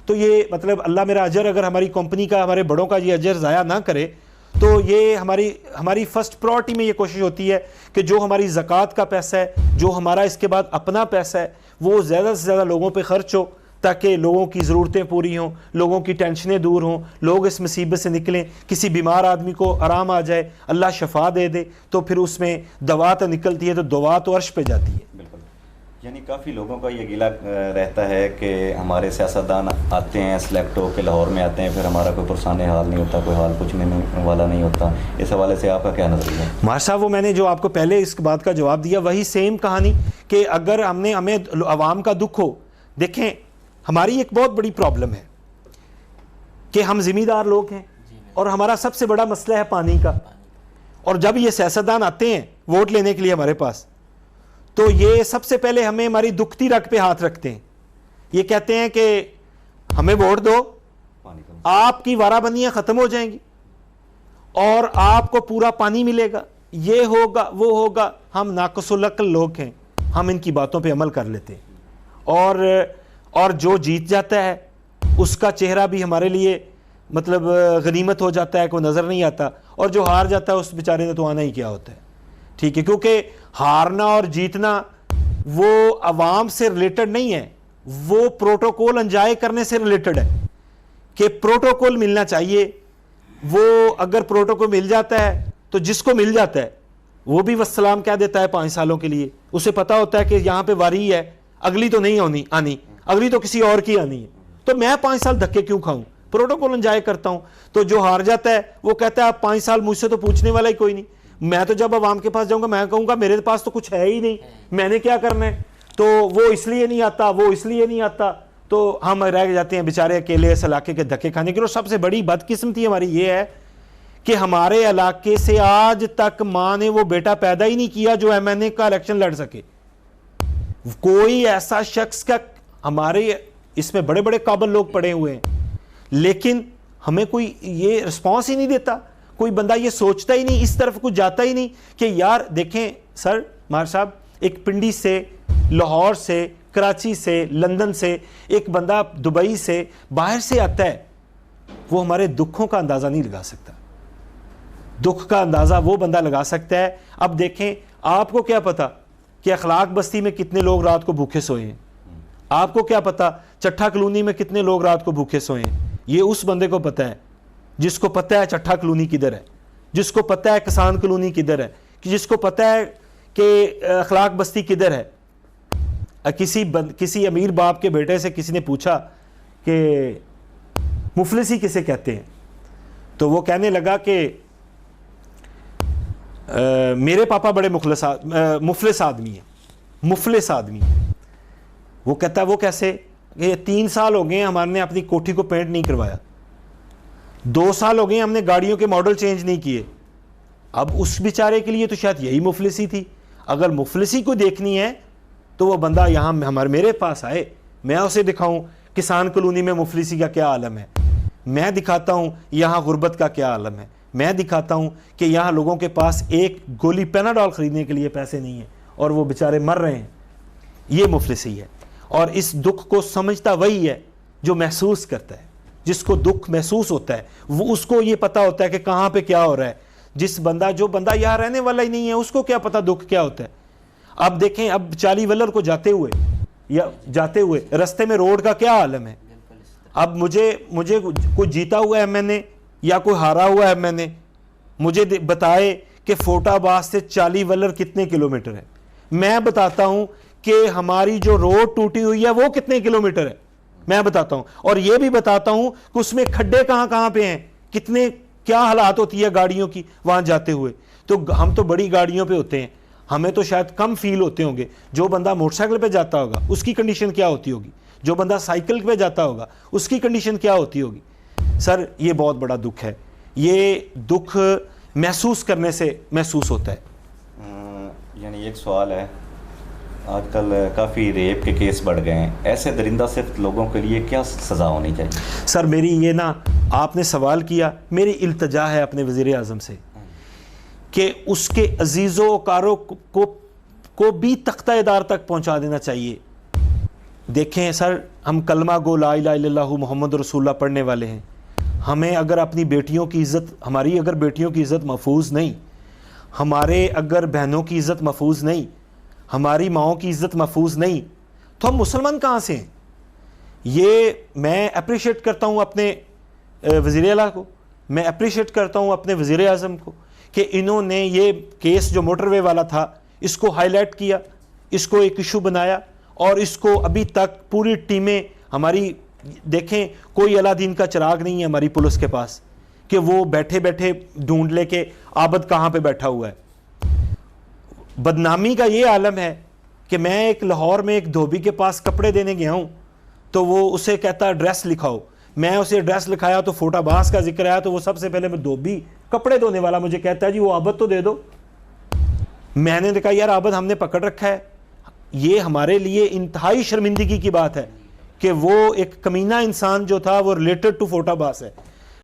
تو یہ مطلب اللہ میرا اجر اگر ہماری کمپنی کا ہمارے بڑوں کا یہ اجر ضائع نہ کرے تو یہ ہماری فرسٹ پرائورٹی میں یہ کوشش ہوتی ہے کہ جو ہماری زکوٰۃ کا پیسہ ہے، جو ہمارا اس کے بعد اپنا پیسہ ہے، وہ زیادہ سے زیادہ لوگوں پہ خرچ ہو تاکہ لوگوں کی ضرورتیں پوری ہوں، لوگوں کی ٹینشنیں دور ہوں، لوگ اس مصیبت سے نکلیں، کسی بیمار آدمی کو آرام آ جائے، اللہ شفا دے دے، تو پھر اس میں دوا تو نکلتی ہے، تو دوا تو عرش پہ جاتی ہے۔ بالکل، یعنی کافی لوگوں کا یہ گلہ رہتا ہے کہ ہمارے سیاستدان آتے ہیں سلیکٹ ہو کے لاہور میں آتے ہیں، پھر ہمارا کوئی پرسان حال نہیں ہوتا، کوئی حال پوچھنے والا نہیں ہوتا۔ اس حوالے سے آپ کا کیا نظریہ ہے؟ مار صاحب، وہ میں نے جو آپ کو پہلے اس بات کا جواب دیا وہی سیم کہانی کہ اگر ہمیں عوام کا دکھ ہو، دیکھیں ہماری ایک بہت بڑی پرابلم ہے کہ ہم ذمہ دار لوگ ہیں اور ہمارا سب سے بڑا مسئلہ ہے پانی کا، اور جب یہ سیاستدان آتے ہیں ووٹ لینے کے لیے ہمارے پاس تو یہ سب سے پہلے ہمیں ہماری دکھتی رگ پہ ہاتھ رکھتے ہیں، یہ کہتے ہیں کہ ہمیں ووٹ دو، آپ کی وارہ بندیاں ختم ہو جائیں گی اور آپ کو پورا پانی ملے گا، یہ ہوگا وہ ہوگا۔ ہم ناقص العقل لوگ ہیں، ہم ان کی باتوں پہ عمل کر لیتے ہیں، اور جو جیت جاتا ہے اس کا چہرہ بھی ہمارے لیے مطلب غنیمت ہو جاتا ہے، کوئی نظر نہیں آتا، اور جو ہار جاتا ہے اس بیچارے نے تو آنا ہی کیا ہوتا ہے، ٹھیک ہے، کیونکہ ہارنا اور جیتنا وہ عوام سے ریلیٹڈ نہیں ہے، وہ پروٹوکول انجام کرنے سے ریلیٹڈ ہے کہ پروٹوکول ملنا چاہیے۔ وہ اگر پروٹوکول مل جاتا ہے تو جس کو مل جاتا ہے وہ بھی والسلام کہہ دیتا ہے 5 سالوں کے لیے، اسے پتا ہوتا ہے کہ یہاں پہ واری ہے، اگلی تو نہیں آنی، اگلی تو کسی اور کی آنی ہے، تو میں 5 سال دھکے کیوں کھاؤں، پروٹوکول انجام کرتا ہوں۔ تو جو ہار جاتا ہے وہ کہتا ہے آپ 5 سال مجھ سے تو پوچھنے والا ہی کوئی نہیں، میں تو جب عوام کے پاس جاؤں گا میں کہوں گا میرے پاس تو کچھ ہے ہی نہیں، میں نے کیا کرنا ہے، تو وہ اس لیے نہیں آتا، وہ اس لیے نہیں آتا، تو ہم رہ جاتے ہیں بیچارے اکیلے اس علاقے کے دھکے کھانے کے۔ اور سب سے بڑی بدقسمتی ہماری یہ ہے کہ ہمارے علاقے سے آج تک ماں نے وہ بیٹا پیدا ہی نہیں کیا جو ایم این اے کا الیکشن لڑ سکے۔ کوئی ایسا شخص کا، ہمارے اس میں بڑے بڑے قابل لوگ پڑے ہوئے ہیں لیکن ہمیں کوئی یہ رسپانس ہی نہیں دیتا، کوئی بندہ یہ سوچتا ہی نہیں، اس طرف کچھ جاتا ہی نہیں کہ یار دیکھیں سر مار صاحب، ایک پنڈی سے، لاہور سے، کراچی سے، لندن سے، ایک بندہ دبئی سے باہر سے آتا ہے، وہ ہمارے دکھوں کا اندازہ نہیں لگا سکتا۔ دکھ کا اندازہ وہ بندہ لگا سکتا ہے۔ اب دیکھیں آپ کو کیا پتا کہ اخلاق بستی میں کتنے لوگ رات کو بھوکے سوئے ہیں، آپ کو کیا پتا چٹھا کلونی میں کتنے لوگ رات کو بھوکے سوئے ہیں، یہ اس بندے کو پتا ہے جس کو پتا ہے چٹھا کلونی کدھر ہے، جس کو پتا ہے کسان کلونی کدھر ہے، جس کو پتا ہے کہ اخلاق بستی کدھر ہے۔ کسی امیر باپ کے بیٹے سے کسی نے پوچھا کہ مفلسی کسے کہتے ہیں، تو وہ کہنے لگا کہ میرے پاپا بڑے مفلس آدمی ہیں، مفلس آدمی ہیں۔ وہ کہتا ہے وہ کیسے، کہ 3 سال ہو گئے ہمارے نے اپنی کوٹھی کو پینٹ نہیں کروایا، 2 سال ہو گئے ہم نے گاڑیوں کے ماڈل چینج نہیں کیے۔ اب اس بیچارے کے لیے تو شاید یہی مفلسی تھی۔ اگر مفلسی کو دیکھنی ہے تو وہ بندہ یہاں میرے پاس آئے، میں اسے دکھاؤں کسان کلونی میں مفلسی کا کیا عالم ہے، میں دکھاتا ہوں یہاں غربت کا کیا عالم ہے، میں دکھاتا ہوں کہ یہاں لوگوں کے پاس ایک گولی پیناڈول خریدنے کے لیے پیسے نہیں ہیں اور وہ بیچارے مر رہے ہیں۔ یہ مفلسی ہے، اور اس دکھ کو سمجھتا وہی ہے جو محسوس کرتا ہے، جس کو دکھ محسوس ہوتا ہے وہ اس کو یہ پتا ہوتا ہے کہ کہاں پہ کیا ہو رہا ہے۔ جو بندہ یہاں رہنے والا ہی نہیں ہے اس کو کیا پتا دکھ کیا ہوتا ہے۔ اب دیکھیں اب چالی ولر کو جاتے ہوئے رستے میں روڈ کا کیا عالم ہے۔ اب مجھے کوئی جیتا ہوا ایم این اے یا کوئی ہارا ہوا ایم این اے مجھے بتائے کہ فوٹا آباد سے چالی ولر کتنے کلومیٹر ہے، میں بتاتا ہوں کہ ہماری جو روڈ ٹوٹی ہوئی ہے وہ کتنے کلومیٹر ہے، میں بتاتا ہوں، اور یہ بھی بتاتا ہوں کہ اس میں کھڈے کہاں پہ ہیں، کیا حالات ہوتی ہے گاڑیوں کی وہاں جاتے ہوئے۔ تو ہم تو بڑی گاڑیوں پہ ہوتے ہیں، ہمیں تو شاید کم فیل ہوتے ہوں گے، جو بندہ موٹر سائیکل پہ جاتا ہوگا اس کی کنڈیشن کیا ہوتی ہوگی، جو بندہ سائیکل پہ جاتا ہوگا اس کی کنڈیشن کیا ہوتی ہوگی۔ سر یہ بہت بڑا دکھ ہے، یہ دکھ محسوس کرنے سے محسوس ہوتا ہے۔ یعنی ایک سوال ہے، آج کل کافی ریپ کے کیس بڑھ گئے ہیں، ایسے درندہ صرف لوگوں کے لیے کیا سزا ہونی چاہیے؟ سر میری یہ آپ نے سوال کیا، میری التجا ہے اپنے وزیر اعظم سے کہ اس کے عزیز و اقارب کو بھی تختہ ادار تک پہنچا دینا چاہیے دیکھیں سر، ہم کلمہ گو لا الہ الا اللہ محمد رسول اللہ پڑھنے والے ہیں. ہمیں اگر اپنی بیٹیوں کی عزت، ہماری اگر بیٹیوں کی عزت محفوظ نہیں، ہمارے اگر بہنوں کی عزت محفوظ نہیں، ہماری ماؤں کی عزت محفوظ نہیں، تو ہم مسلمان کہاں سے ہیں؟ یہ میں اپریشیٹ کرتا ہوں اپنے وزیر اعلیٰ کو، میں اپریشیٹ کرتا ہوں اپنے وزیر اعظم کو کہ انہوں نے یہ کیس جو موٹر وے والا تھا اس کو ہائی لائٹ کیا، اس کو ایک ایشو بنایا، اور اس کو ابھی تک پوری ٹیمیں ہماری، دیکھیں کوئی علا دین کا چراغ نہیں ہے ہماری پولیس کے پاس کہ وہ بیٹھے بیٹھے ڈھونڈ لے کے عابد کہاں پہ بیٹھا ہوا ہے. بدنامی کا یہ عالم ہے کہ میں ایک لاہور میں ایک دھوبی کے پاس کپڑے دینے گیا ہوں تو وہ اسے کہتا ایڈریس لکھاؤ، میں اسے ایڈریس لکھایا تو فوٹا باس کا ذکر آیا تو وہ سب سے پہلے میں دھوبی کپڑے دھونے والا مجھے کہتا ہے جی وہ عابد تو دے دو. میں نے کہا یار عابد ہم نے پکڑ رکھا ہے. یہ ہمارے لیے انتہائی شرمندگی کی بات ہے کہ وہ ایک کمینہ انسان جو تھا وہ ریلیٹڈ ٹو فوٹا باس ہے.